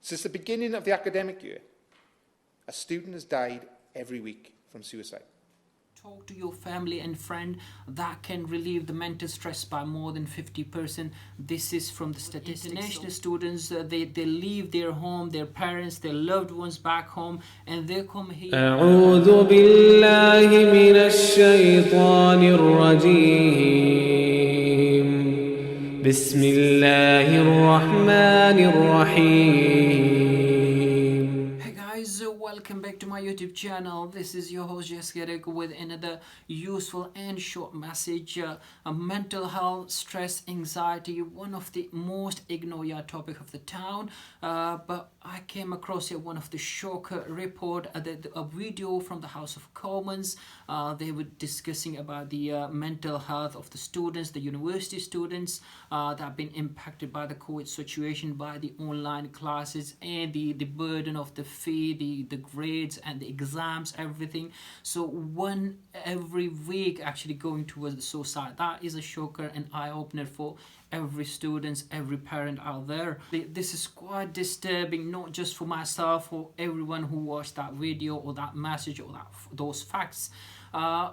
Since the beginning of the academic year, a student has died every week from suicide. Talk to your family and friend. That can relieve the mental stress by more than 50%. This is from the statistics. International students, they leave their home, their parents, their loved ones back home, and they come here. أعوذ بالله من الشيطان الرجيم. بسم الله الرحمن الرحيم. Welcome back to my YouTube channel. This is your host Jessica with another useful and short message. Mental health, stress, anxiety, one of the most ignored topic of the town. But I came across one of the shocker report, a video from the House of Commons. They were discussing about the mental health of the students, the university students that have been impacted by the COVID situation, by the online classes and the burden of the fee, the grades and the exams, everything. So one every week actually going towards the suicide. That is a shocker and eye-opener for every student, every parent out there. This is quite disturbing, not just for myself, for everyone who watched that video or that message or those facts.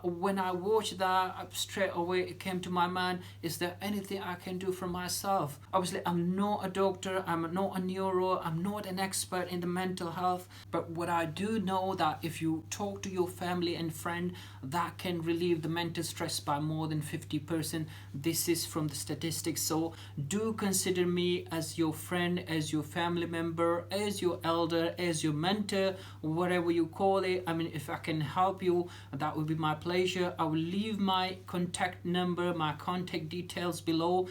When I watched that, straight away it came to my mind, is there anything I can do for myself? Obviously, I'm not a doctor, I'm not a neuro, I'm not an expert in the mental health, but what I do know that if you talk to your family and friend, that can relieve the mental stress by more than 50%. This is from the statistics. So do consider me as your friend, as your family member, as your elder, as your mentor, whatever you call it. I mean, if I can help you, that would be my pleasure. I will leave my contact number, my contact details below.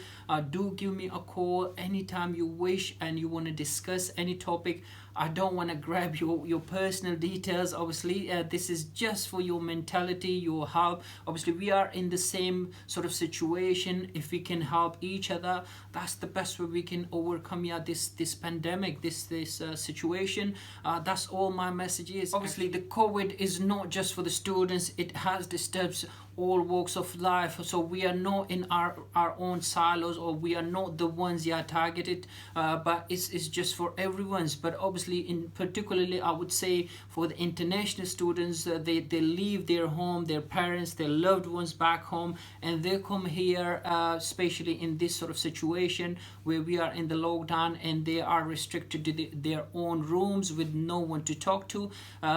Do give me a call anytime you wish and you want to discuss any topic. I don't want to grab your personal details. Obviously, this is just for your mentality, your help. Obviously, we are in the same sort of situation. If we can help each other, that's the best way we can overcome this pandemic, this situation. That's all my message is. Obviously, the COVID is not just for the students. It has disturbed all walks of life, so we are not in our own silos, or we are not the ones targeted, but it's just for everyone's. But obviously, in particularly, I would say for the international students, they leave their home, their parents, their loved ones back home, and they come here, especially in this sort of situation where we are in the lockdown and they are restricted to their own rooms with no one to talk to.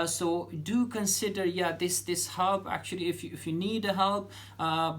So do consider this help. Actually, if you need help,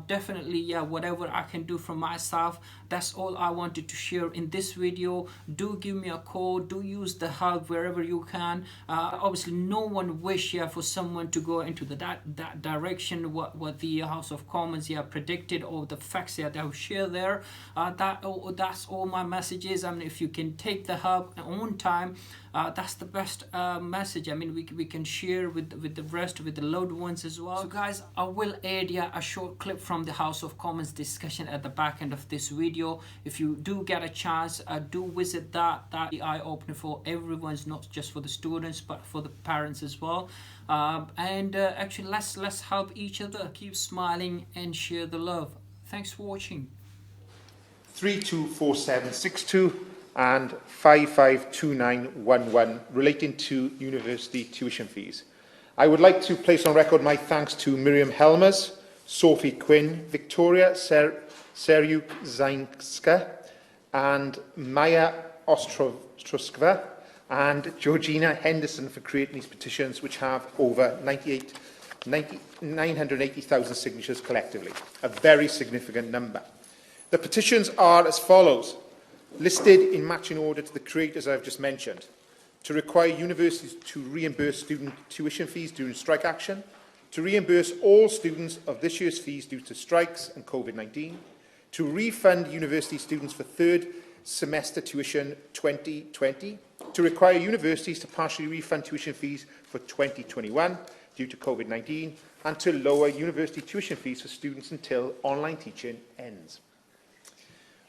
definitely whatever I can do from myself, that's all I wanted to share in this video. Do give me a call, do use the help wherever you can. Obviously no one wish for someone to go into that direction, what the House of Commons predicted, or the facts that I've shared there. That's all my messages. I mean, if you can take the help on time, that's the best message. I mean, we can share with the rest, with the loved ones as well. So guys, I will add a short clip from the House of Commons discussion at the back end of this video. If you do get a chance, do visit that eye-opener for everyone's, not just for the students but for the parents as well. Actually, let's help each other, keep smiling and share the love. Thanks for watching. 324762 and 552911 relating to university tuition fees. I would like to place on record my thanks to Miriam Helmers, Sophie Quinn, Victoria Seryuk-Zańska, and Maya Ostroskva, and Georgina Henderson for creating these petitions, which have over 980,000 signatures collectively, a very significant number. The petitions are as follows, listed in matching order to the creators I've just mentioned: to require universities to reimburse student tuition fees during strike action, to reimburse all students of this year's fees due to strikes and COVID-19, to refund university students for third semester tuition 2020, to require universities to partially refund tuition fees for 2021 due to COVID-19, and to lower university tuition fees for students until online teaching ends.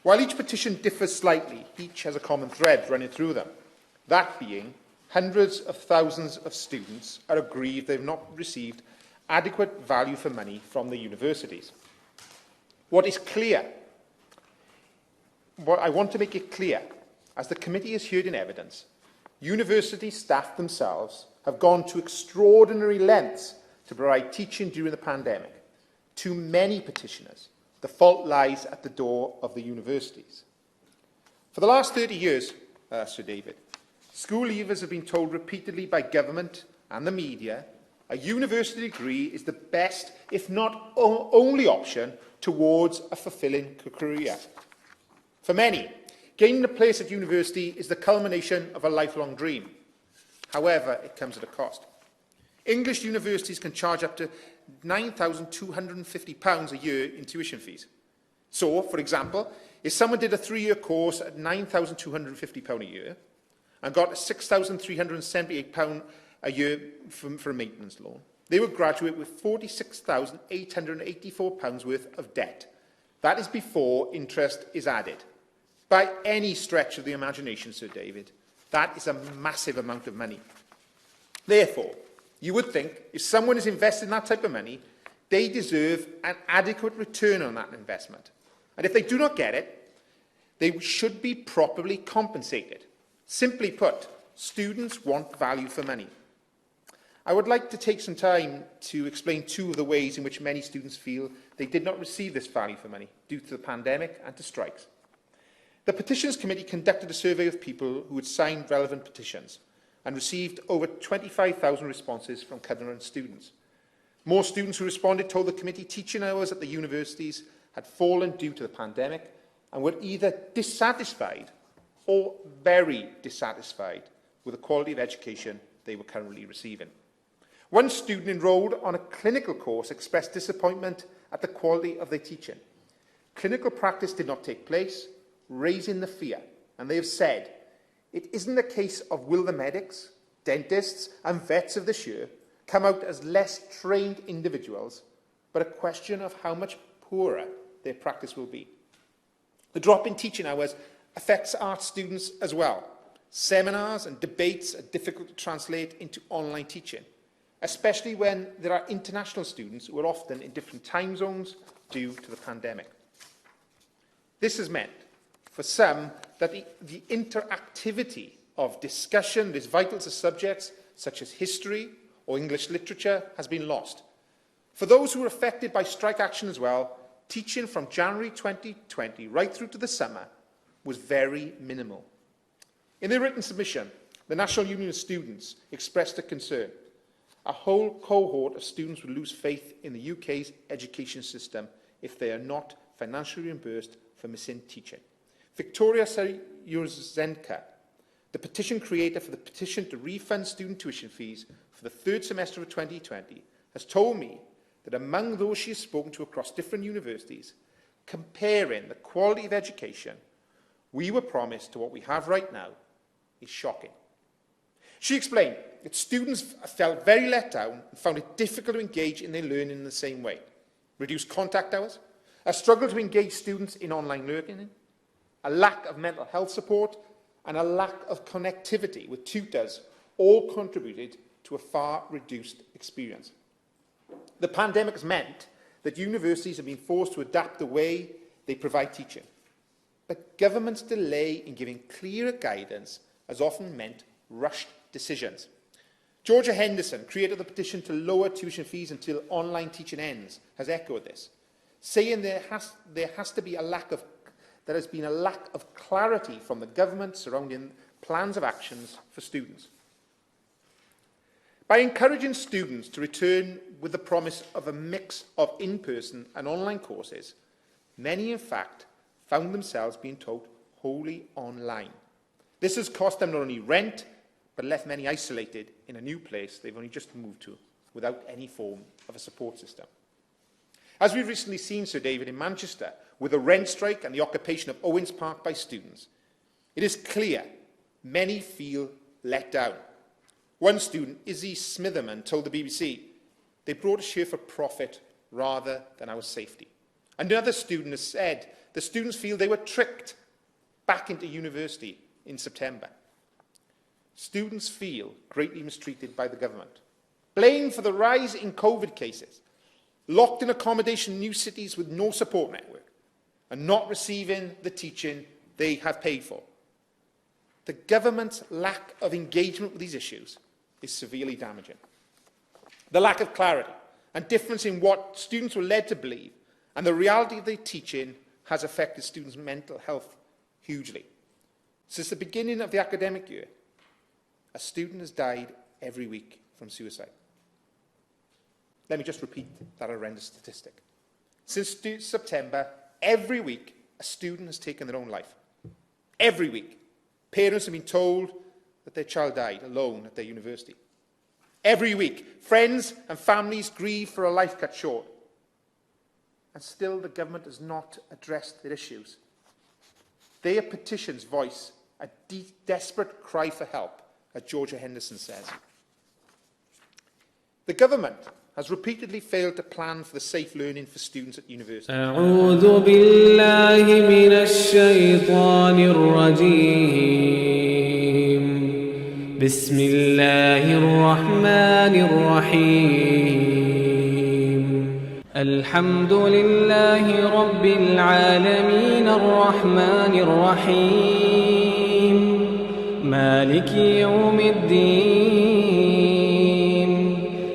While each petition differs slightly, each has a common thread running through them. That being, hundreds of thousands of students are aggrieved they've not received adequate value for money from the universities. What is clear, what I want to make it clear, as the committee has heard in evidence, university staff themselves have gone to extraordinary lengths to provide teaching during the pandemic. Too many petitioners. The fault lies at the door of the universities. For the last 30 years, Sir David, school leavers have been told repeatedly by government and the media a university degree is the best, if not only option, towards a fulfilling career. For many, gaining a place at university is the culmination of a lifelong dream. However, it comes at a cost. English universities can charge up to £9,250 a year in tuition fees. So, for example, if someone did a 3-year course at £9,250 a year and got £6,378 a year for a maintenance loan, they would graduate with £46,884 worth of debt. That is before interest is added. By any stretch of the imagination, Sir David, that is a massive amount of money. Therefore, you would think if someone is invested in that type of money, they deserve an adequate return on that investment. And if they do not get it, they should be properly compensated. Simply put, students want value for money. I would like to take some time to explain two of the ways in which many students feel they did not receive this value for money due to the pandemic and to strikes. The Petitions Committee conducted a survey of people who had signed relevant petitions and received over 25,000 responses from current students. More students who responded told the committee teaching hours at the universities had fallen due to the pandemic and were either dissatisfied or very dissatisfied with the quality of education they were currently receiving. One student enrolled on a clinical course expressed disappointment at the quality of their teaching. Clinical practice did not take place, raising the fear, and they have said, it isn't a case of will the medics, dentists and vets of this year come out as less trained individuals, but a question of how much poorer their practice will be. The drop in teaching hours affects art students as well. Seminars and debates are difficult to translate into online teaching, especially when there are international students who are often in different time zones due to the pandemic. This has meant, for some, that the interactivity of discussion that is vital to subjects such as history or English literature has been lost. For those who were affected by strike action as well, teaching from January 2020 right through to the summer was very minimal. In their written submission, the National Union of Students expressed a concern. A whole cohort of students will lose faith in the UK's education system if they are not financially reimbursed for missing teaching. Victoria Sayurzenka, the petition creator for the petition to refund student tuition fees for the third semester of 2020, has told me that among those she has spoken to across different universities, comparing the quality of education we were promised to what we have right now is shocking. She explained that students felt very let down and found it difficult to engage in their learning in the same way. Reduced contact hours, a struggle to engage students in online learning, a lack of mental health support, and a lack of connectivity with tutors all contributed to a far reduced experience. The pandemic has meant that universities have been forced to adapt the way they provide teaching. But government's delay in giving clearer guidance has often meant rushed decisions. Georgia Henderson, creator of the petition to lower tuition fees until online teaching ends, has echoed this, saying there has been a lack of clarity from the government surrounding plans of actions for students. By encouraging students to return with the promise of a mix of in-person and online courses, many, in fact, found themselves being taught wholly online. This has cost them not only rent, but left many isolated in a new place they've only just moved to, without any form of a support system. As we've recently seen, Sir David, in Manchester, with the rent strike and the occupation of Owens Park by students, it is clear many feel let down. One student, Izzy Smitherman, told the BBC, they brought us here for profit rather than our safety. Another student has said the students feel they were tricked back into university in September. Students feel greatly mistreated by the government, blamed for the rise in COVID cases, locked in accommodation in new cities with no support network, and not receiving the teaching they have paid for. the government's lack of engagement with these issues is severely damaging. The lack of clarity and difference in what students were led to believe and the reality they teach in has affected students' mental health hugely. Since the beginning of the academic year, a student has died every week from suicide. Let me just repeat that horrendous statistic. Since September, every week, a student has taken their own life. Every week. Parents have been told that their child died alone at their university. Every week, friends and families grieve for a life cut short. And still the government has not addressed their issues. Their petitions voice a desperate cry for help, as Georgia Henderson says. The government has repeatedly failed to plan for the safe learning for students at university. أعوذ بالله من الشيطان الرجيم بسم الله الرحمن الرحيم الحمد لله رب العالمين الرحمن الرحيم مالك يوم الدين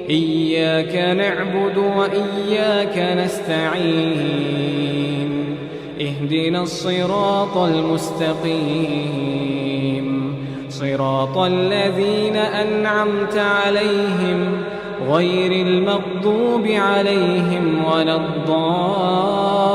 إياك نعبد وإياك نستعين اهدنا الصراط المستقيم صراط الذين أنعمت عليهم غير المغضوب عليهم ولا الضالين